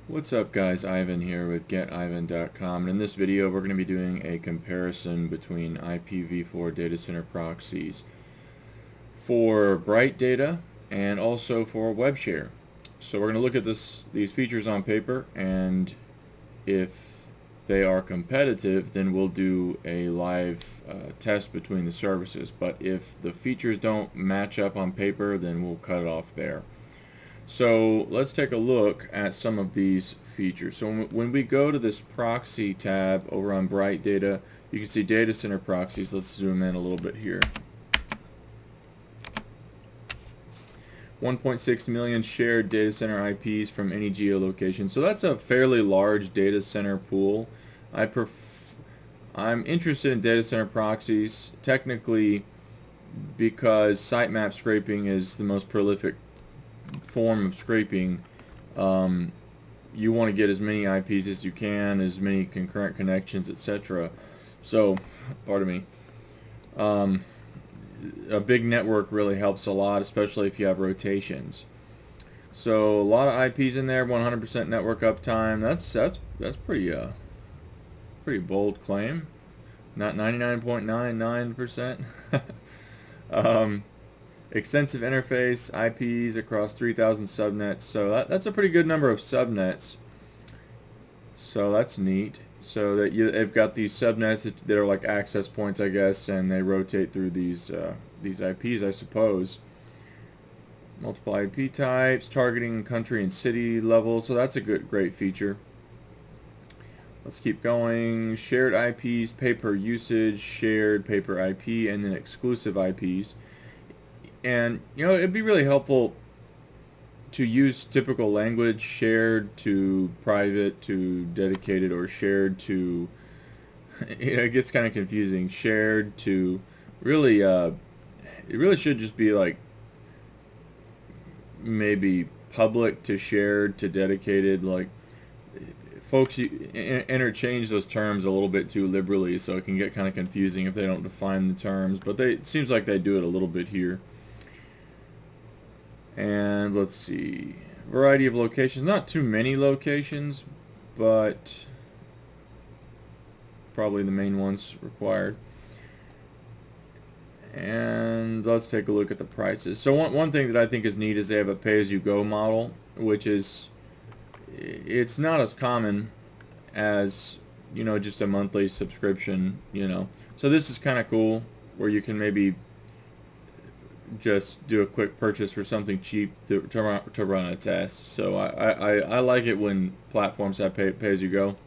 What's up guys, Ivan here with getivan.com, and in this video we're going to be doing a comparison between IPv4 data center proxies for Bright data and also for Webshare. So we're going to look at these features on paper, and if they are competitive then we'll do a live test between the services, but if the features don't match up on paper then we'll cut it off there. So let's take a look at some of these features. So when we go to this proxy tab over on Bright Data, you can see data center proxies. Let's zoom in a little bit here. 1.6 million shared data center IPs from any geolocation. So that's a fairly large data center pool. I'm interested in data center proxies technically because sitemap scraping is the most prolific form of scraping. You want to get as many IPs as you can, as many concurrent connections, etc. So, pardon me. A big network really helps a lot, especially if you have rotations. So a lot of IPs in there, 100% network uptime. That's pretty bold claim. Not 99.99%. Extensive interface, IPs across 3,000 subnets, so that's a pretty good number of subnets. So that's neat. So that they've got these subnets that are like access points, I guess, and they rotate through these IPs, I suppose. Multiple IP types, targeting country and city level, so that's a great feature. Let's keep going. Shared IPs, pay per usage, shared pay per IP, and then exclusive IPs. And it'd be really helpful to use typical language, shared to private to dedicated, or shared to it gets kind of confusing. Shared to really it really should just be like maybe public to shared to dedicated. Like, folks interchange those terms a little bit too liberally, so it can get kind of confusing if they don't define the terms, but it seems like they do it a little bit here. And let's see, variety of locations, not too many locations, but probably the main ones required. And let's take a look at the prices. So one thing that I think is neat is they have a pay-as-you-go model, which is, it's not as common as just a monthly subscription. So this is kind of cool, where you can maybe just do a quick purchase for something cheap to run a test. So I like it when platforms have pay as you go.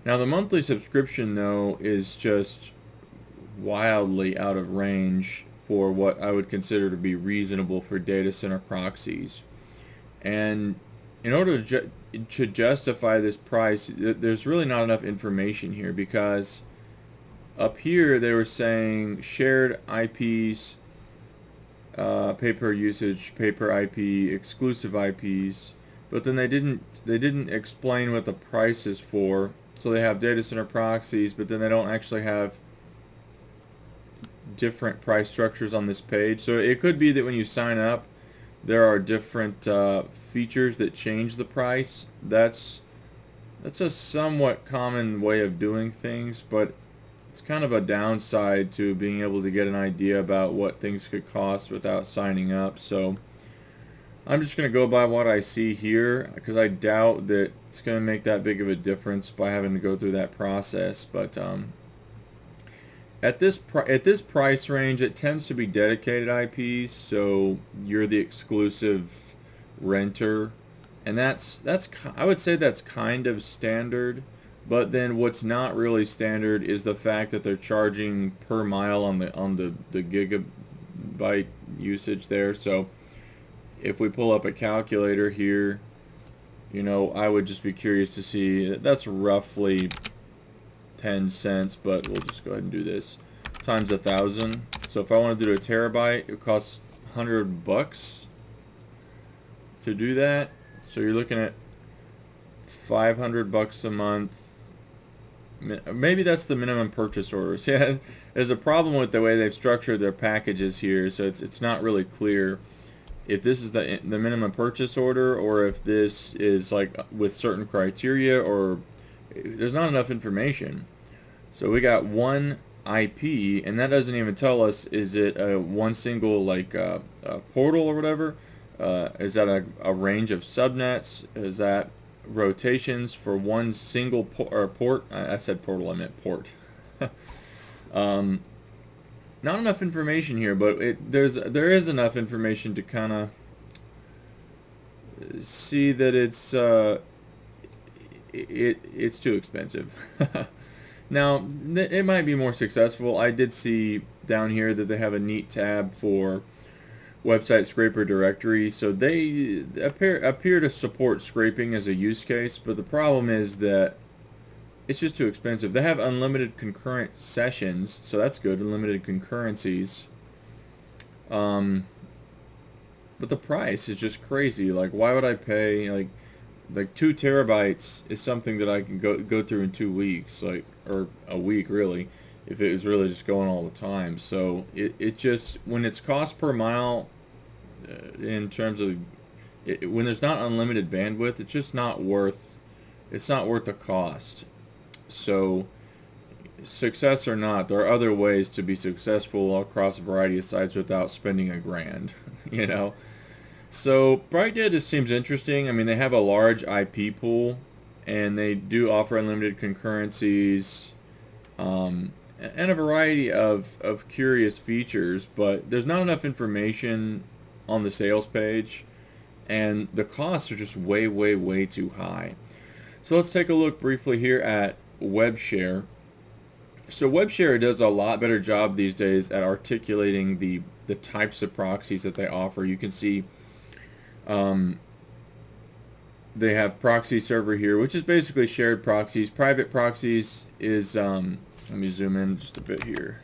Now the monthly subscription though is just wildly out of range for what I would consider to be reasonable for data center proxies. And in order to justify this price, there's really not enough information here, because up here they were saying shared IPs, pay per usage, pay per IP, exclusive IPs, but then they didn't explain what the price is for. So they have data center proxies, but then they don't actually have different price structures on this page. So it could be that when you sign up there are different features that change the price. That's a somewhat common way of doing things, but it's kind of a downside to being able to get an idea about what things could cost without signing up. So I'm just going to go by what I see here, because I doubt that it's going to make that big of a difference by having to go through that process. But at this price range, it tends to be dedicated IPs, so you're the exclusive renter, and that's I would say that's kind of standard. But then what's not really standard is the fact that they're charging per mile on the gigabyte usage there. So if we pull up a calculator here, I would just be curious to see, that's roughly 10 cents, but we'll just go ahead and do this times 1,000. So if I want to do a terabyte, it costs $100 to do that. So you're looking at $500 a month. Maybe that's the minimum purchase orders. Yeah, there's a problem with the way they've structured their packages here, so it's not really clear if this is the minimum purchase order, or if this is like with certain criteria, or there's not enough information. So we got one IP, and that doesn't even tell us, is it one single like portal or whatever? Is that a range of subnets? Is that rotations for one single port? I said portal, I meant port. Not enough information here, but there is enough information to kind of see that it's too expensive. Now, it might be more successful. I did see down here that they have a neat tab for website scraper directory, so they appear to support scraping as a use case, but the problem is that it's just too expensive. They have unlimited concurrent sessions, so that's good, unlimited concurrencies. But the price is just crazy. Like, why would I pay like 2 terabytes is something that I can go through in 2 weeks, like, or a week really, if it was really just going all the time. So it just, when it's cost per mile, in terms of when there's not unlimited bandwidth, it's just not worth the cost. So success or not, there are other ways to be successful across a variety of sites without spending $1,000, you know. So BrightData seems interesting. I mean, they have a large IP pool, and they do offer unlimited concurrencies, and a variety of curious features, but there's not enough information on the sales page, and the costs are just way, way, way too high. So let's take a look briefly here at Webshare. So Webshare does a lot better job these days at articulating the types of proxies that they offer. You can see they have proxy server here, which is basically shared proxies. Private proxies is, let me zoom in just a bit here,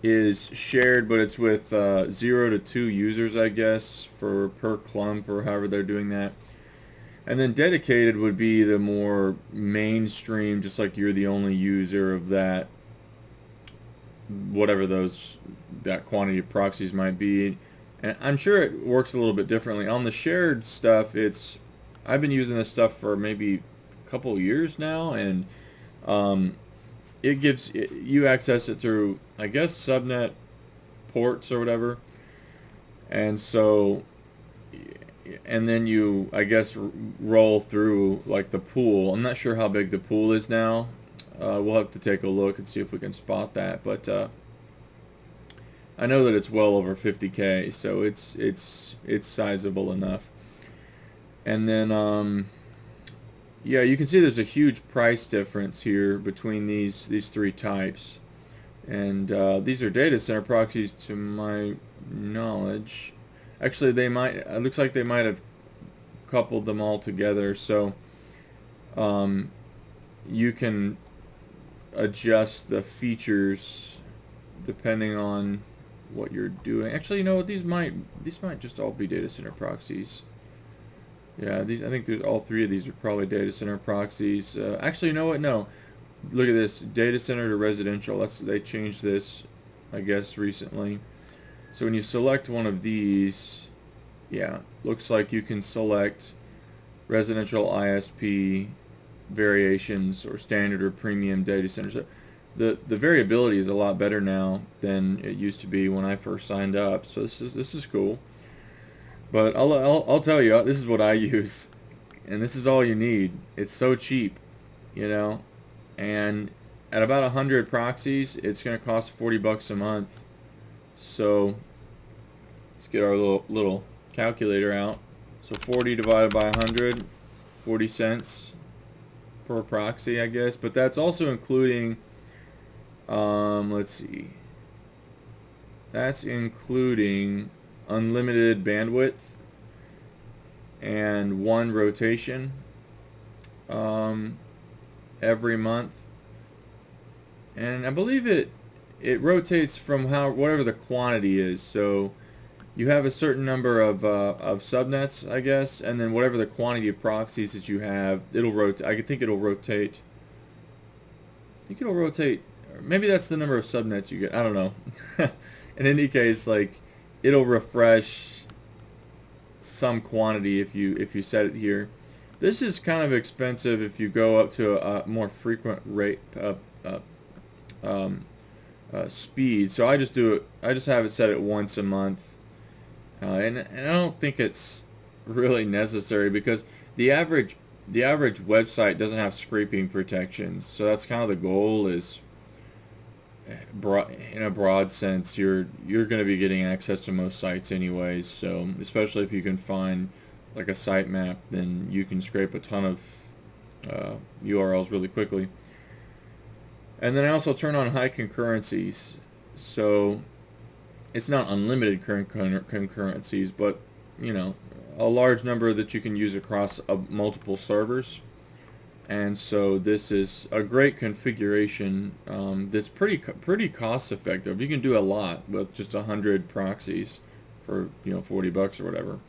is shared, but it's with 0 to 2 users, I guess, per clump, or however they're doing that. And then dedicated would be the more mainstream, just like you're the only user of that, whatever that quantity of proxies might be. And I'm sure it works a little bit differently. On the shared stuff, I've been using this stuff for maybe a couple of years now, and it gives you access it through, I guess, subnet ports or whatever. And so, and then you, I guess, roll through like the pool. I'm not sure how big the pool is now. We'll have to take a look and see if we can spot that, but I know that it's well over 50K, so it's sizable enough. And then yeah, you can see there's a huge price difference here between these 3 types, and these are data center proxies to my knowledge. Actually, it looks like they might have coupled them all together, so you can adjust the features depending on what you're doing. Actually, you know what, these might just all be data center proxies. Yeah, I think there's all 3 of these are probably data center proxies. Actually, you know what? No, look at this, data center to residential. They changed this, I guess, recently. So when you select one of these, yeah, looks like you can select residential ISP variations, or standard or premium data centers. So the variability is a lot better now than it used to be when I first signed up. So this is cool. But I'll tell you, this is what I use, and this is all you need. It's so cheap, you know, and at about 100 proxies, it's going to cost $40 a month. So let's get our little calculator out. So 40 divided by 100, 40 cents per proxy, I guess. But that's also including, let's see, that's including unlimited bandwidth and 1 rotation every month, and I believe it rotates from whatever the quantity is. So you have a certain number of subnets, I guess, and then whatever the quantity of proxies that you have, it'll rotate. I think it'll rotate. Maybe that's the number of subnets you get. I don't know. In any case, like, it'll refresh some quantity if you set it here. This is kind of expensive if you go up to a more frequent rate speed. So I just do it. I just have it set at once a month, and I don't think it's really necessary because the average website doesn't have scraping protections. So that's kind of the goal is in a broad sense, you're going to be getting access to most sites anyways. So especially if you can find like a sitemap, then you can scrape a ton of URLs really quickly. And then I also turn on high concurrencies. So it's not unlimited concurrencies, but you know, a large number that you can use across multiple servers. And so this is a great configuration that's pretty cost effective. You can do a lot with just 100 proxies for, you know, $40 or whatever.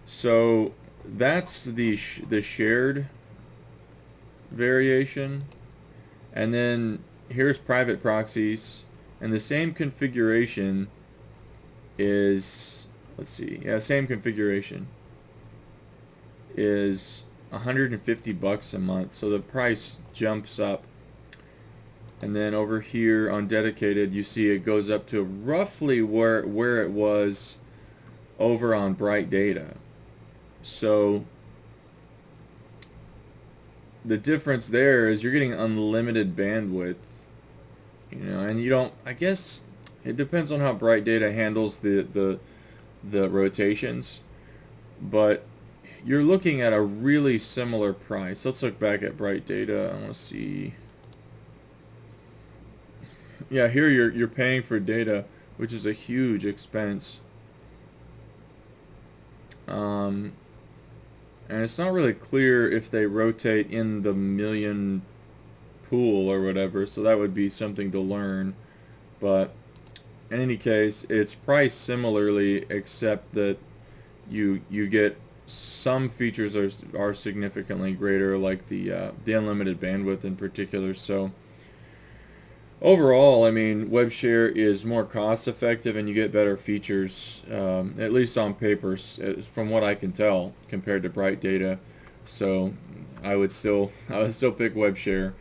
So that's the shared variation. And then here's private proxies, and the same configuration is, let's see, yeah, same configuration is $150 a month. So the price jumps up. And then over here on dedicated, you see it goes up to roughly where it was over on Bright Data. So the difference there is you're getting unlimited bandwidth, you know, and you don't, I guess it depends on how Bright Data handles the rotations, but you're looking at a really similar price. Let's look back at Bright Data. I want to see. Yeah, here you're paying for data, which is a huge expense. And it's not really clear if they rotate in the million pool or whatever, so that would be something to learn. But in any case, it's priced similarly, except that you get some features are significantly greater, like the unlimited bandwidth in particular. So overall, I mean, Webshare is more cost effective and you get better features, at least on paper, from what I can tell, compared to Bright Data. So I would still pick Webshare.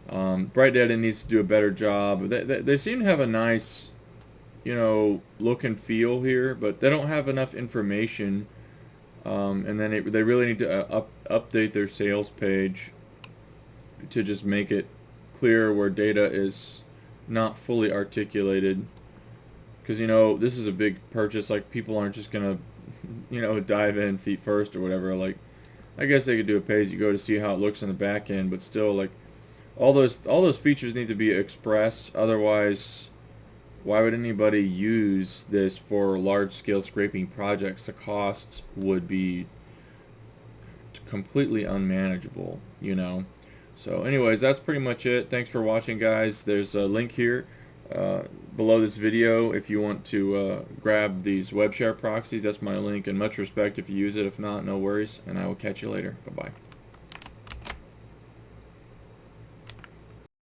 Bright Data needs to do a better job. They seem to have a nice, you know, look and feel here, but they don't have enough information. And then they really need to update their sales page to just make it clear where data is not fully articulated, because, you know, this is a big purchase. Like, people aren't just gonna, you know, dive in feet first or whatever. Like, I guess they could do a pay-as-you-go to see how it looks in the back end, but still, like, all those features need to be expressed. Otherwise, why would anybody use this for large-scale scraping projects? The costs would be completely unmanageable, you know. So anyways, that's pretty much it. Thanks for watching, guys. There's a link here below this video if you want to grab these Webshare proxies. That's my link, and much respect if you use it. If not, no worries, and I will catch you later. Bye-bye.